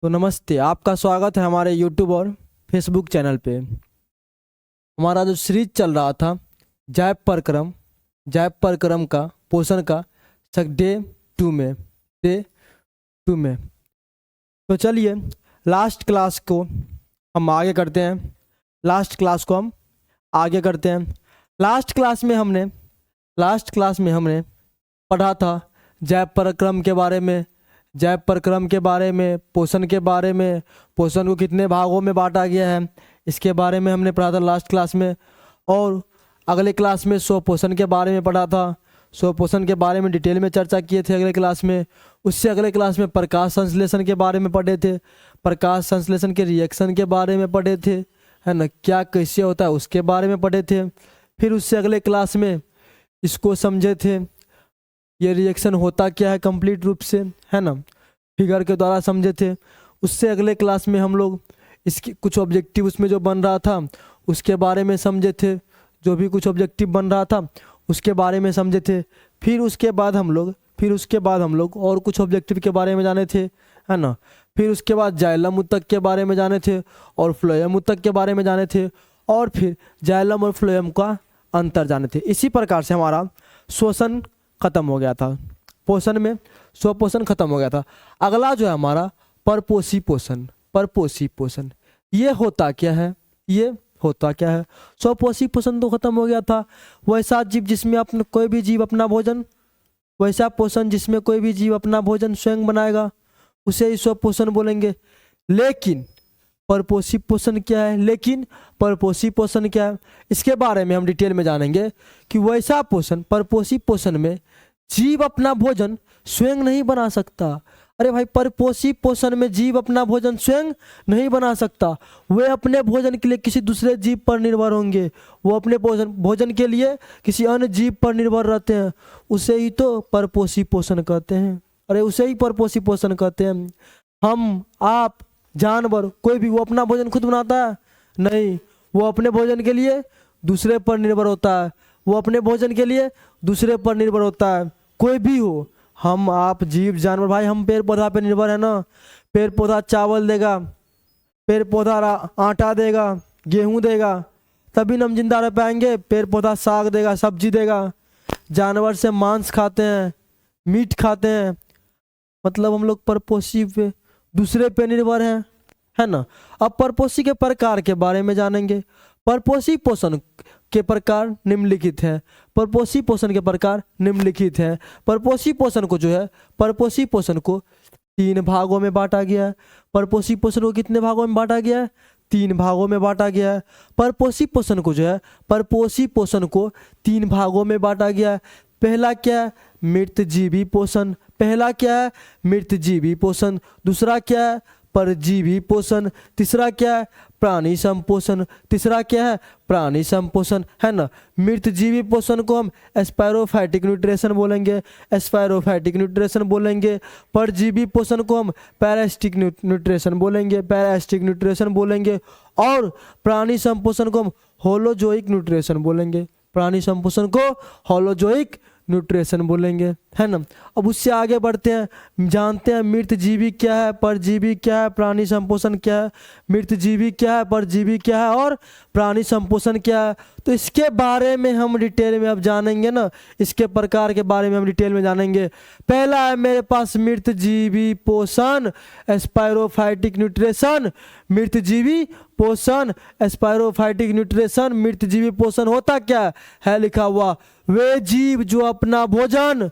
तो नमस्ते, आपका स्वागत है हमारे YouTube और Facebook चैनल पे। हमारा जो सीरीज चल रहा था जैव परक्रम का पोषण का डे टू में। तो चलिए लास्ट क्लास को हम आगे करते हैं। लास्ट क्लास में हमने पढ़ा था जैव परक्रम के बारे में, पोषण के बारे में, पोषण को कितने भागों में बांटा गया है इसके बारे में हमने पढ़ा था लास्ट क्लास में। और अगले क्लास में स्वपोषण के बारे में पढ़ा था। स्वपोषण के बारे में डिटेल में चर्चा किए थे अगले क्लास में। उससे अगले क्लास में प्रकाश संश्लेषण के बारे में पढ़े थे। प्रकाश संश्लेषण के रिएक्शन के बारे में पढ़े थे, है ना, क्या कैसे होता है उसके बारे में पढ़े थे। फिर उससे अगले क्लास में इसको समझे थे, ये रिएक्शन होता क्या है कंप्लीट रूप से, है ना, फिगर के द्वारा समझे थे। उससे अगले क्लास में हम लोग इसकी कुछ ऑब्जेक्टिव उसमें जो बन रहा था उसके बारे में समझे थे। जो भी कुछ ऑब्जेक्टिव बन रहा था उसके बारे में समझे थे। फिर उसके बाद हम लोग और कुछ ऑब्जेक्टिव के बारे में जाने थे, है ना। फिर उसके बाद जाइलम ऊतक के बारे में जाने थे और फ्लोएम ऊतक के बारे में जाने थे। और फिर जाइलम और फ्लोएम का अंतर जाने थे। इसी प्रकार से हमारा श्वसन खत्म हो गया था, पोषण में स्वपोषण खत्म हो गया था। अगला जो है हमारा परपोषी पोषण। ये होता क्या है? स्वपोषी पोषण तो खत्म हो गया था। वैसा जीव जिसमें कोई भी जीव अपना भोजन, वैसा पोषण जिसमें कोई भी जीव अपना भोजन स्वयं बनाएगा, उसे ही स्वपोषण बोलेंगे। लेकिन परपोषी पोषण क्या है? इसके बारे में हम डिटेल में जानेंगे कि वैसा पोषण, परपोषी पोषण में जीव अपना भोजन स्वयं नहीं बना सकता। अरे भाई, परपोषी पोषण में जीव अपना भोजन स्वयं नहीं बना सकता। वे अपने भोजन के लिए किसी दूसरे जीव पर निर्भर होंगे। वो अपने भोजन के लिए किसी अन्य जीव पर निर्भर रहते हैं। उसे ही तो परपोषी पोषण कहते हैं। हम, आप, जानवर, कोई भी वो अपना भोजन खुद बनाता है? नहीं, वो अपने भोजन के लिए दूसरे पर निर्भर होता है। कोई भी हो, हम, आप, जीव, जानवर, भाई हम पेड़ पौधा पे निर्भर है ना। पेड़ पौधा चावल देगा, पेड़ पौधा आटा देगा, गेहूं देगा, तभी न हम जिंदा रह पाएंगे। पेड़ पौधा साग देगा, सब्जी देगा। जानवर से मांस खाते हैं, मीट खाते हैं, मतलब हम लोग परपोषी पे दूसरे पे निर्भर हैं, है ना। अब परपोषी के प्रकार के बारे में जानेंगे। परपोषी पोषण के प्रकार निम्नलिखित हैं। परपोषी पोषण को 3 भागों में बांटा गया है। परपोषी पोषण को कितने भागों में बांटा गया है? 3 भागों में बांटा गया है। परपोषी पोषण को 3 भागों में बांटा गया है। पहला क्या है? मृतजीवी पोषण। दूसरा क्या है? परजीवी पोषण। तीसरा क्या है? प्राणी संपोषण, है ना। मृतजीवी पोषण को हम स्पायरोफाइटिक न्यूट्रिशन बोलेंगे। परजीवी पोषण को हम पैरासिटिक न्यूट्रिशन बोलेंगे। और प्राणी संपोषण को हम होलोजोइक न्यूट्रिशन बोलेंगे, है ना। अब उससे आगे बढ़ते हैं, जानते हैं मृतजीवी क्या है, परजीवी क्या है, प्राणी संपोषण क्या है। मृतजीवी क्या है, परजीवी क्या है और प्राणी संपोषण क्या है, तो इसके बारे में हम डिटेल में अब जानेंगे ना। इसके प्रकार के बारे में हम डिटेल में जानेंगे। पहला है मेरे पास मृतजीवी पोषण, स्पायरोफाइटिक न्यूट्रिशन। मृतजीवी पोषण होता क्या है? लिखा हुआ, वे जीव जो अपना भोजन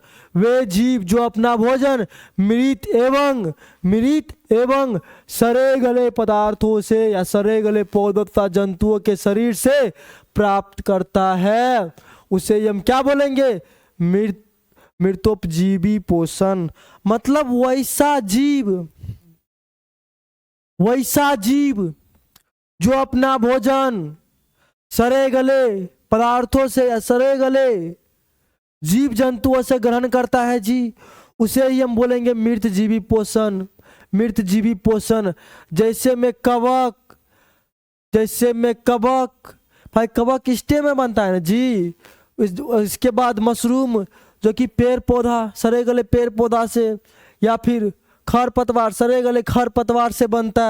मृत एवं सड़े गले पदार्थों से या सड़े गले पौधों तथा जंतुओं के शरीर से प्राप्त करता है, उसे हम क्या बोलेंगे? मृतोपजीवी पोषण। मतलब वैसा जीव जो अपना भोजन सड़े गले पदार्थों से या सड़े गले जीव जंतुओं से ग्रहण करता है जी, उसे ही हम बोलेंगे मृतजीवी पोषण। जैसे में कवक, भाई कवक स्टेम में बनता है ना जी। इसके बाद मशरूम, जो कि पेड़ पौधा, सड़े गले पेड़ पौधा से या फिर खरपतवार, सड़े गले खरपतवार से बनता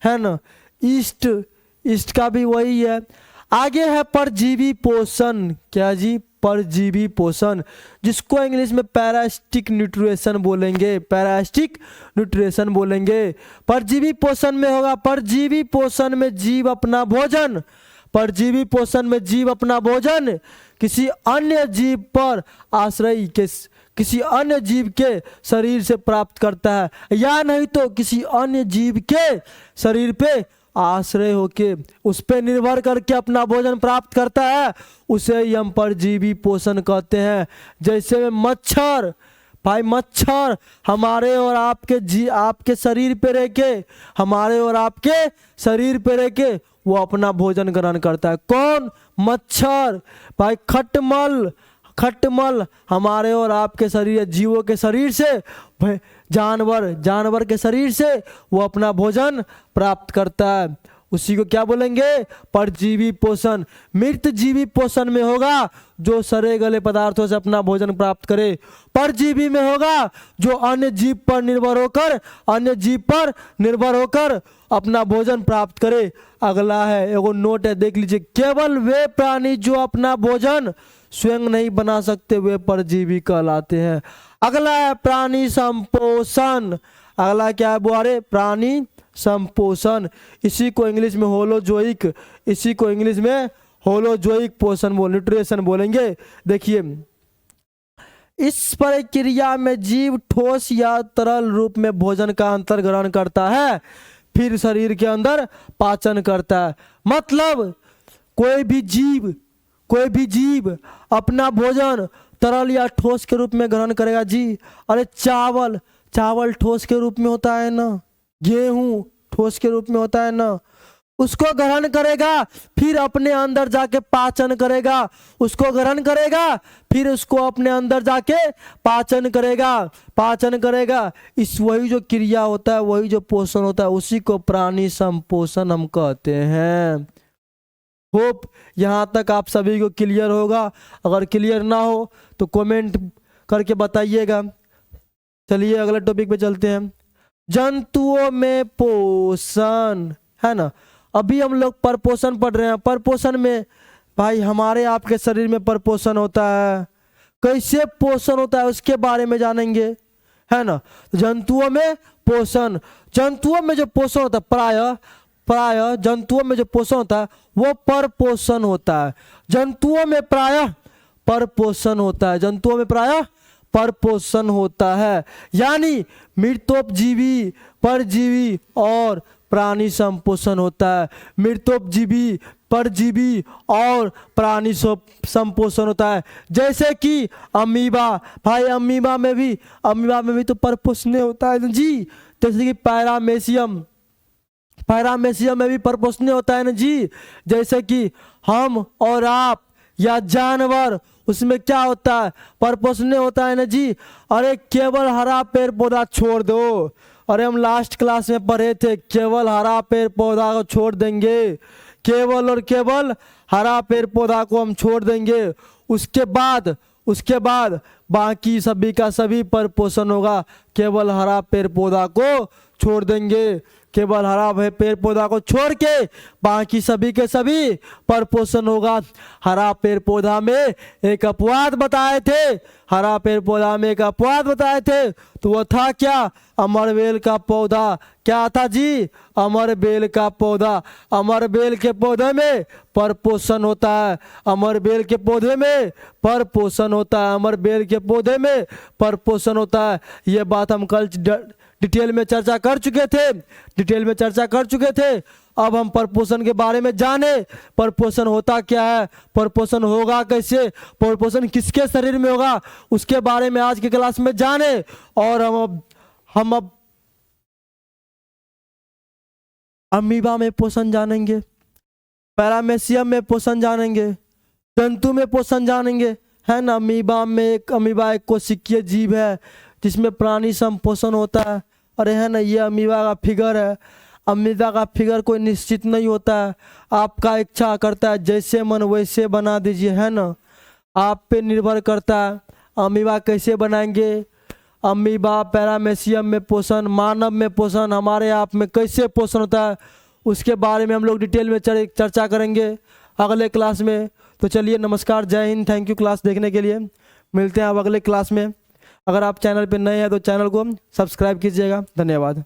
है ना। ईस्ट, ईस्ट का भी वही है। आगे है परजीवी पोषण। क्या जी? परजीवी पोषण, जिसको इंग्लिश में पैरासिटिक न्यूट्रिशन बोलेंगे, पैरासिटिक न्यूट्रिशन बोलेंगे। परजीवी पोषण में होगा, परजीवी पोषण में जीव अपना भोजन, परजीवी पोषण में जीव अपना भोजन किसी अन्य जीव पर आश्रय के, किसी अन्य जीव के शरीर से प्राप्त करता है, या नहीं तो किसी अन्य जीव के शरीर पे आश्रय होके उस पे निर्भर करके अपना भोजन प्राप्त करता है, उसे ही हम परजीवी पोषण कहते हैं। जैसे में मच्छर, भाई मच्छर हमारे और आपके शरीर पे रह के, हमारे और आपके शरीर पे रह के वो अपना भोजन ग्रहण करता है। कौन? मच्छर। भाई खटमल, खटमल हमारे और आपके शरीर, जीवों के शरीर से, जानवर के शरीर से वो अपना भोजन प्राप्त करता है, उसी को क्या बोलेंगे? परजीवी पोषण। मृत जीवी पोषण में होगा जो सड़े गले पदार्थों से अपना भोजन प्राप्त करे। परजीवी में होगा जो अन्य जीव पर निर्भर होकर, अन्य जीव पर निर्भर होकर अपना भोजन प्राप्त करे। अगला है, एगो नोट है, देख लीजिए। केवल वे प्राणी जो अपना भोजन स्वयं नहीं बना सकते वे परजीवी कहलाते हैं। अगला है प्राणी संपोषण। अगला क्या है बुआरे? प्राणी संपोषण। इसी को इंग्लिश में होलोजोइक, इसी को इंग्लिश में होलोजोइक पोषण न्यूट्रिशन बोलेंगे। देखिए, इस प्रक्रिया में जीव ठोस या तरल रूप में भोजन का अंतर ग्रहण करता है, फिर शरीर के अंदर पाचन करता है। मतलब कोई भी जीव अपना भोजन तरल या ठोस के रूप में ग्रहण करेगा जी। अरे चावल ठोस के रूप में होता है ना, गेहूं ठोस के रूप में होता है ना, उसको ग्रहण करेगा, फिर अपने अंदर जाके पाचन करेगा, उसको ग्रहण करेगा, फिर उसको अपने अंदर जाके पाचन करेगा। इस वही जो क्रिया होता है, वही जो पोषण होता है, उसी को प्राणी संपोषण हम कहते हैं। होप यहाँ तक आप सभी को क्लियर होगा। अगर क्लियर ना हो तो कमेंट करके बताइएगा। चलिए अगले टॉपिक पे चलते हैं। जंतुओं में पोषण, है ना। अभी हम लोग परपोषण पढ़ रहे हैं। परपोषण में भाई हमारे आपके शरीर में परपोषण होता है, कैसे पोषण होता है उसके बारे में जानेंगे, है ना। जंतुओं में पोषण, जंतुओं में जो पोषण होता है, प्राय जंतुओं में जो पोषण होता है वो परपोषण होता है। जंतुओं में प्रायः परपोषण होता है, जंतुओं में प्रायः परपोषण होता है। यानी मृतोपजीवी, परजीवी और प्राणी संपोषण होता है। मृतोपजीवी, परजीवी और प्राणी संपोषण होता है। जैसे कि अमीबा, भाई अमीबा में भी तो परपोषण होता है जी। जैसे कि पैरामेशियम में भी परपोषण होता है ना जी। जैसे कि हम और आप या जानवर, उसमें क्या होता है? परपोषण होता है ना जी। अरे केवल हरा पेड़ पौधा छोड़ दो, अरे हम लास्ट क्लास में पढ़े थे, केवल हरा पेड़ पौधा को छोड़ देंगे, केवल और केवल हरा पेड़ पौधा को हम छोड़ देंगे, उसके बाद बाकी सभी का सभी परपोषण होगा। केवल हरा पेड़ पौधा को छोड़ देंगे, केवल हरा पेड़ पौधा को छोड़ के बाकी सभी के सभी परपोषण होगा। हरा पेड़ पौधा में एक अपवाद बताए थे, हरा पेड़ पौधा में एक अपवाद बताए थे, तो वह था क्या? अमरबेल का पौधा। क्या था जी? अमरबेल का पौधा। अमरबेल के पौधे में परपोषण होता है, अमरबेल के पौधे में परपोषण होता है, अमरबेल के पौधे में परपोषण होता है। ये बात हम कल डिटेल में चर्चा कर चुके थे। अब हम परपोषण के बारे में जाने, परपोषण होता क्या है, परपोषण होगा कैसे, परपोषण किसके शरीर में होगा, उसके बारे में आज की क्लास में जाने। और हम अब अमीबा में पोषण जानेंगे, पैरामेशियम में पोषण जानेंगे, जंतु में पोषण जानेंगे, है ना। अमीबा एक कोशिकीय जीव है जिसमें प्राणी संपोषण होता है। अरे है ना, ये अमीबा का फिगर है। अमीबा का फिगर कोई निश्चित नहीं होता है, आपका इच्छा करता है जैसे मन वैसे बना दीजिए, है ना। आप पे निर्भर करता है अमीबा कैसे बनाएंगे। अमीबा, पैरामेशियम में पोषण, मानव में पोषण, हमारे आप में कैसे पोषण होता है, उसके बारे में हम लोग डिटेल में चर्चा करेंगे अगले क्लास में। तो चलिए नमस्कार, जय हिंद, थैंक यू क्लास देखने के लिए। मिलते हैं अब अगले क्लास में। अगर आप चैनल पे नए हैं तो चैनल को सब्सक्राइब कीजिएगा। धन्यवाद।